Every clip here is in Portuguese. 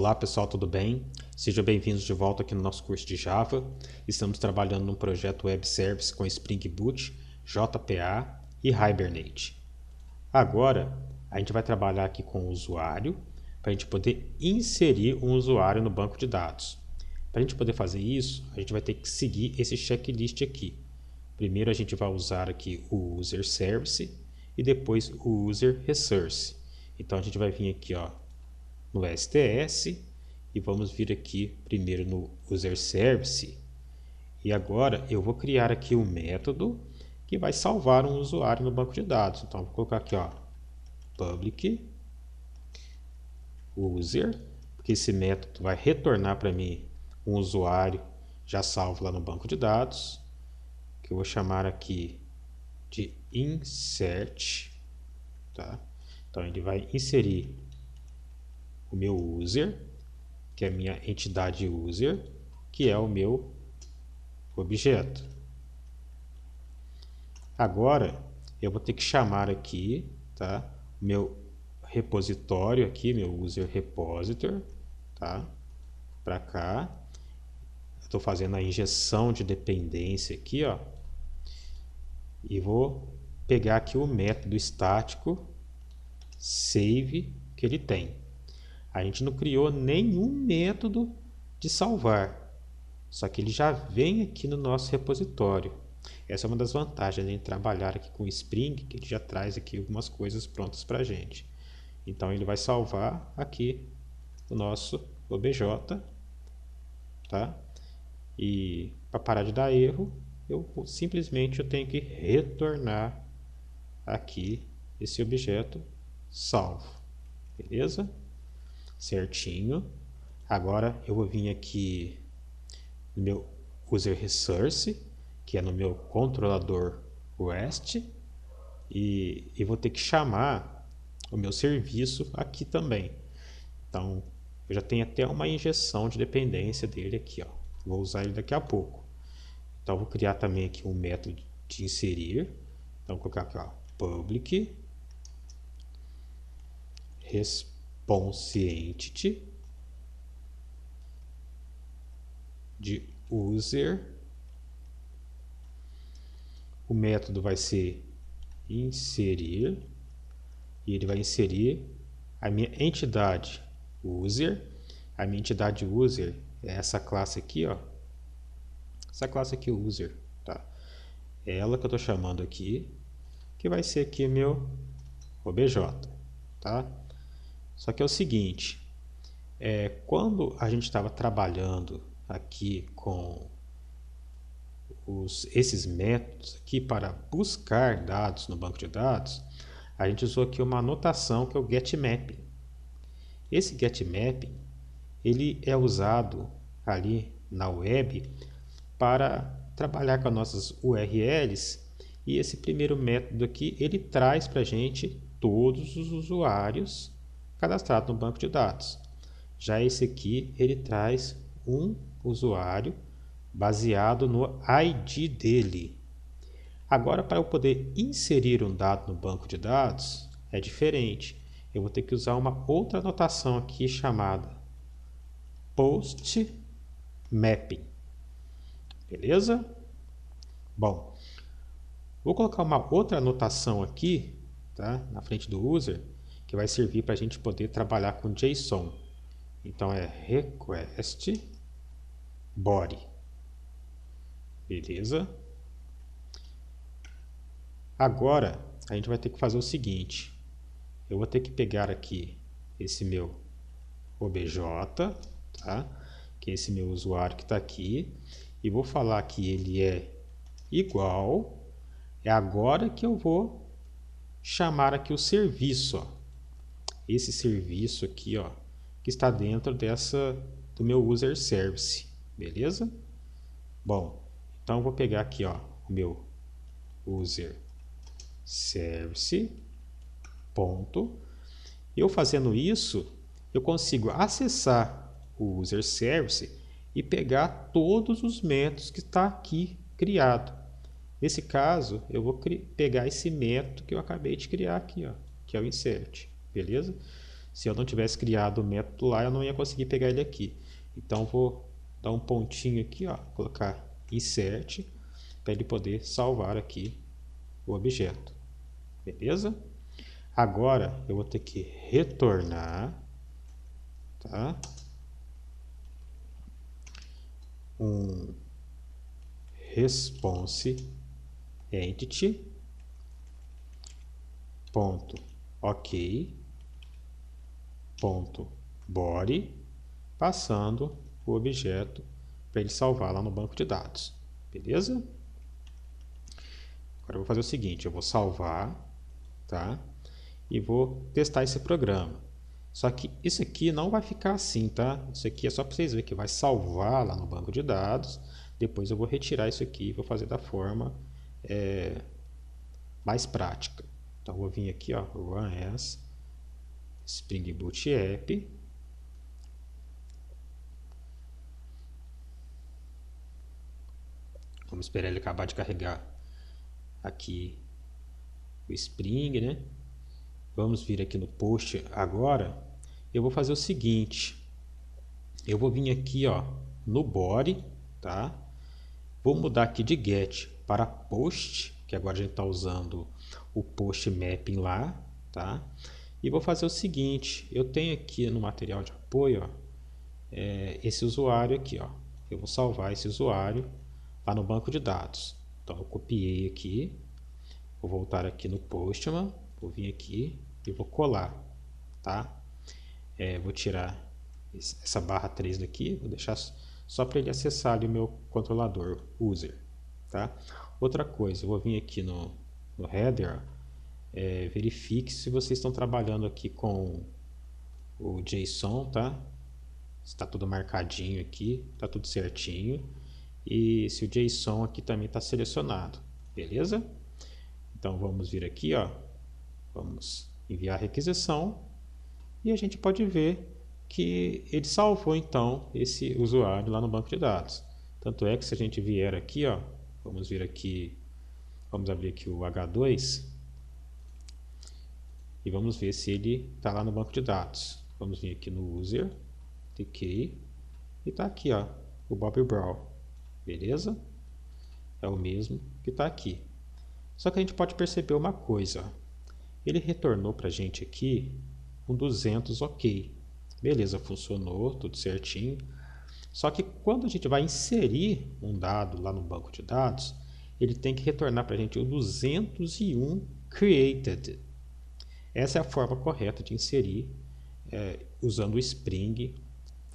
Olá pessoal, tudo bem? Sejam bem-vindos de volta aqui no nosso curso de Java. Estamos trabalhando num projeto Web Service com Spring Boot, JPA e Hibernate. Agora, a gente vai trabalhar aqui com o usuário para a gente poder inserir um usuário no banco de dados. Para a gente poder fazer isso, a gente vai ter que seguir esse checklist aqui. Primeiro a gente vai usar aqui o User Service e depois o User Resource. Então a gente vai vir aqui no STS e vamos vir aqui primeiro no User Service. E agora eu vou criar aqui um método que vai salvar um usuário no banco de dados. Então vou colocar aqui public user, porque esse método vai retornar para mim um usuário já salvo lá no banco de dados, que eu vou chamar aqui de insert, tá? Então ele vai inserir o meu user, que é a minha entidade user, que é o meu objeto. Agora eu vou ter que chamar aqui, tá, o meu repositório aqui, meu user repository, tá, para cá. Estou fazendo a injeção de dependência aqui, e vou pegar aqui o método estático save que ele tem. A gente não criou nenhum método de salvar, só que ele já vem aqui no nosso repositório. Essa é uma das vantagens de trabalhar aqui com o Spring, que ele já traz aqui algumas coisas prontas para a gente. Então ele vai salvar aqui o nosso OBJ, tá? E para parar de dar erro, eu simplesmente tenho que retornar aqui esse objeto salvo, beleza? Certinho. Agora eu vou vir aqui no meu User Resource, que é no meu controlador REST, e vou ter que chamar o meu serviço aqui também. Então eu já tenho até uma injeção de dependência dele aqui, Vou usar ele daqui a pouco. Então vou criar também aqui um método de inserir. Então vou colocar aqui, public response entity de user. O método vai ser inserir e ele vai inserir a minha entidade user. A minha entidade user é essa classe aqui, essa classe aqui, user, tá? É ela que eu estou chamando aqui, que vai ser aqui meu obj, tá? Só que é o seguinte, quando a gente estava trabalhando aqui com esses métodos aqui para buscar dados no banco de dados, a gente usou aqui uma anotação que é o getMapping. Esse getMapping ele é usado ali na web para trabalhar com as nossas URLs, e esse primeiro método aqui ele traz para a gente todos os usuários cadastrados no banco de dados. Já esse aqui ele traz um usuário baseado no ID dele. Agora, para eu poder inserir um dado no banco de dados é diferente. Eu vou ter que usar uma outra anotação aqui chamada postMapping. Beleza? Bom, vou colocar uma outra anotação aqui, tá, na frente do user, que vai servir para a gente poder trabalhar com JSON. Então é request body. Beleza? Agora a gente vai ter que fazer o seguinte. Eu vou ter que pegar aqui esse meu obj, tá? Que é esse meu usuário que está aqui, e vou falar que ele é igual. É agora que eu vou chamar aqui o serviço, esse serviço aqui, que está dentro do meu user service, beleza? Bom, então eu vou pegar aqui, o meu user service ponto. Eu fazendo isso, eu consigo acessar o user service e pegar todos os métodos que está aqui criado. Nesse caso, eu vou pegar esse método que eu acabei de criar aqui, que é o insert, beleza? Se eu não tivesse criado o método lá, eu não ia conseguir pegar ele aqui. Então vou dar um pontinho aqui, ó, colocar insert, para ele poder salvar aqui o objeto. Beleza? Agora eu vou ter que retornar, tá? Um response entity ponto ok ponto body, passando o objeto para ele salvar lá no banco de dados. Beleza? Agora eu vou fazer o seguinte, eu vou salvar, tá? E vou testar esse programa. Só que isso aqui não vai ficar assim, tá? Isso aqui é só para vocês verem que vai salvar lá no banco de dados. Depois eu vou retirar isso aqui e vou fazer da forma mais prática. Então eu vou vir aqui, ó, run as Spring Boot App. Vamos esperar ele acabar de carregar aqui o Spring, né? Vamos vir aqui no post agora. Eu vou fazer o seguinte. Eu vou vir aqui, ó, no body, tá? Vou mudar aqui de get para post, que agora a gente está usando o post mapping lá, tá? E vou fazer o seguinte. Eu tenho aqui no material de apoio, ó, esse usuário aqui, ó. Eu vou salvar esse usuário lá no banco de dados. Então eu copiei aqui, vou voltar aqui no Postman, vou vir aqui e vou colar, tá? Vou tirar essa barra 3 daqui, vou deixar só para ele acessar ali o meu controlador user, tá? Outra coisa, eu vou vir aqui no header, verifique se vocês estão trabalhando aqui com o JSON, tá? Está tudo marcadinho aqui, está tudo certinho. E se o JSON aqui também está selecionado, beleza? Então vamos vir aqui, ó, vamos enviar a requisição e a gente pode ver que ele salvou então esse usuário lá no banco de dados. Tanto é que se a gente vier aqui, ó, vamos vir aqui, vamos abrir aqui o H2 e vamos ver se ele está lá no banco de dados. Vamos vir aqui no user, TK, e está aqui, ó, o Bob Brown. Beleza? É o mesmo que está aqui. Só que a gente pode perceber uma coisa. Ele retornou para a gente aqui um 200 ok. Beleza, funcionou, tudo certinho. Só que quando a gente vai inserir um dado lá no banco de dados, ele tem que retornar para a gente o 201 created. Essa é a forma correta de inserir usando o Spring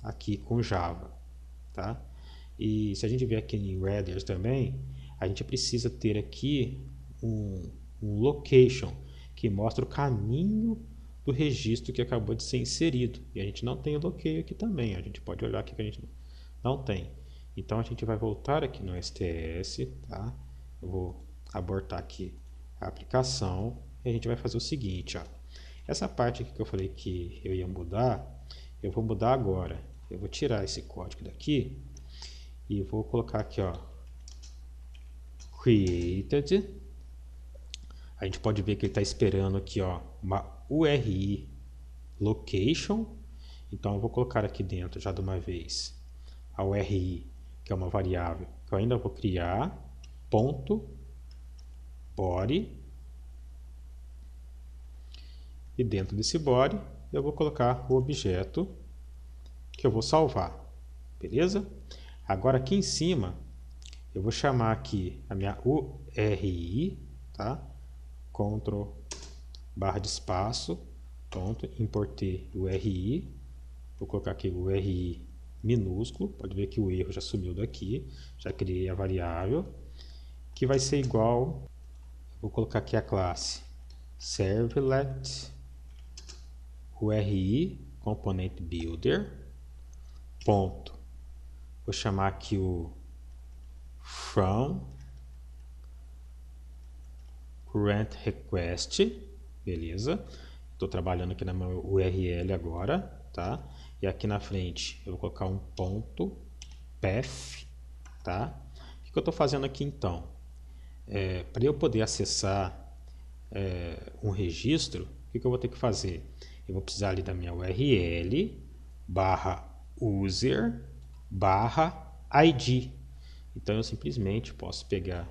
aqui com Java. Tá? E se a gente vier aqui em Redders também, a gente precisa ter aqui um location que mostra o caminho do registro que acabou de ser inserido. E a gente não tem o location aqui também. A gente pode olhar aqui que a gente não tem. Então a gente vai voltar aqui no STS, tá? Eu vou abortar aqui a aplicação e a gente vai fazer o seguinte, ó. Essa parte aqui que eu falei que eu ia mudar, eu vou mudar agora. Eu vou tirar esse código daqui e vou colocar aqui, ó, created. A gente pode ver que ele está esperando aqui, ó, uma URI location. Então eu vou colocar aqui dentro já de uma vez a URI, que é uma variável que eu ainda vou criar, ponto body. E dentro desse body eu vou colocar o objeto que eu vou salvar. Beleza? Agora aqui em cima eu vou chamar aqui a minha URI, tá? Ctrl barra de espaço, pronto, importei o URI, vou colocar aqui o URI minúsculo, pode ver que o erro já sumiu daqui, já criei a variável, que vai ser igual, vou colocar aqui a classe servlet URI component builder, ponto, vou chamar aqui o from current request, beleza? Estou trabalhando aqui na minha URL agora, tá? E aqui na frente eu vou colocar um ponto path, tá? O que eu estou fazendo aqui então? Para eu poder acessar um registro, o que eu vou ter que fazer? eu vou precisar ali da minha URL /user/id. Então eu simplesmente posso pegar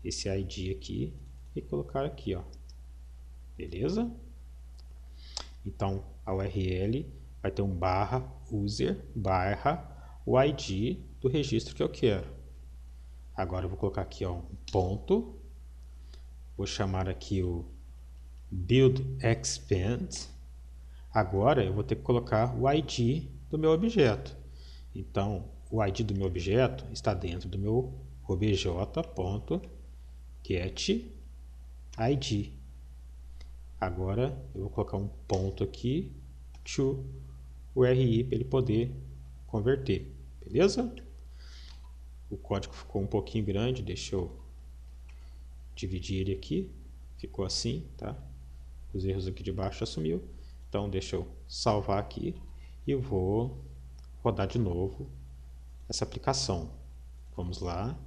esse ID aqui e colocar aqui, ó. Beleza? Então a URL vai ter um /user/o ID do registro que eu quero. Agora eu vou colocar aqui, ó, um ponto. Vou chamar aqui o build expand. Agora eu vou ter que colocar o ID do meu objeto. Então o ID do meu objeto está dentro do meu obj.getID. Agora eu vou colocar um ponto aqui to URI para ele poder converter. Beleza? O código ficou um pouquinho grande, deixa eu dividir ele aqui. Ficou assim, tá? Os erros aqui de baixo assumiu. Então deixa eu salvar aqui e vou rodar de novo essa aplicação. Vamos lá.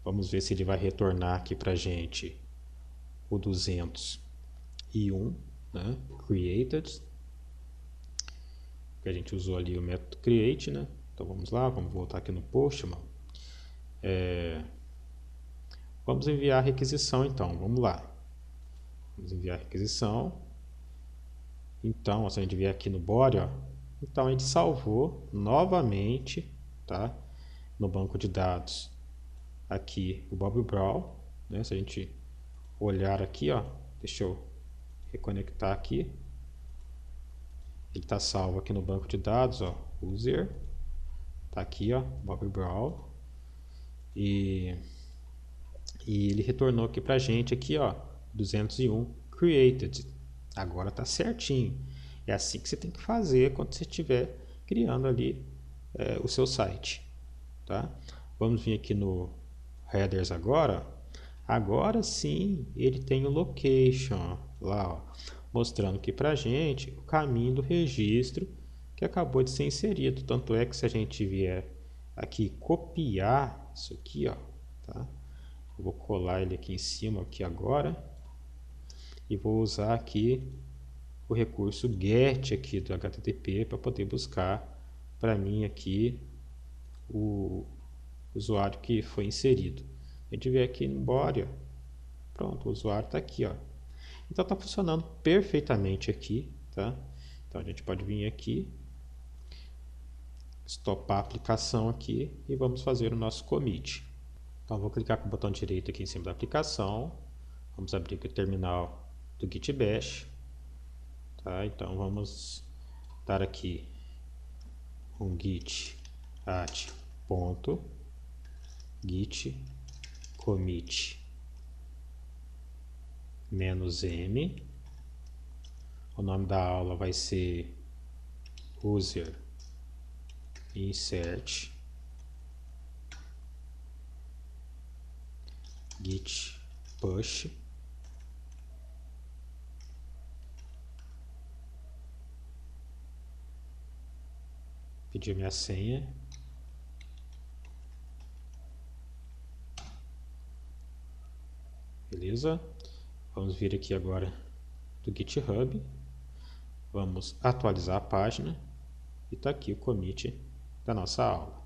Vamos ver se ele vai retornar aqui para a gente o 201, né? Created. Que a gente usou ali o método create, né? Então vamos lá, vamos voltar aqui no Postman. Vamos enviar a requisição então, vamos lá. Vamos enviar a requisição. Então, se a gente vier aqui no body, ó, então a gente salvou novamente, tá? No banco de dados aqui o Bob Brown, né? Se a gente olhar aqui, ó, deixa eu reconectar aqui. Ele está salvo aqui no banco de dados, ó, user, tá aqui, ó, Bob Brown, e ele retornou aqui pra gente aqui, ó, 201 created. Agora tá certinho. É assim que você tem que fazer quando você estiver criando ali o seu site, tá? Vamos vir aqui no headers agora. Agora sim ele tem o location, ó, lá, ó, mostrando aqui pra gente o caminho do registro que acabou de ser inserido. Tanto é que se a gente vier aqui copiar isso aqui, ó, tá? Eu vou colar ele aqui em cima aqui agora e vou usar aqui o recurso get aqui do HTTP para poder buscar para mim aqui o usuário que foi inserido. A gente vem aqui no body, ó, pronto, o usuário está aqui, ó. Então está funcionando perfeitamente aqui, tá? Então a gente pode vir aqui, stopar a aplicação aqui e vamos fazer o nosso commit. Então vou clicar com o botão direito aqui em cima da aplicação, vamos abrir aqui o terminal do Git Bash, tá? Então vamos dar aqui um git at.git commit -m. O nome da aula vai ser user insert git push. Pedir minha senha. Beleza? Vamos vir aqui agora do GitHub. Vamos atualizar a página. E está aqui o commit da nossa aula.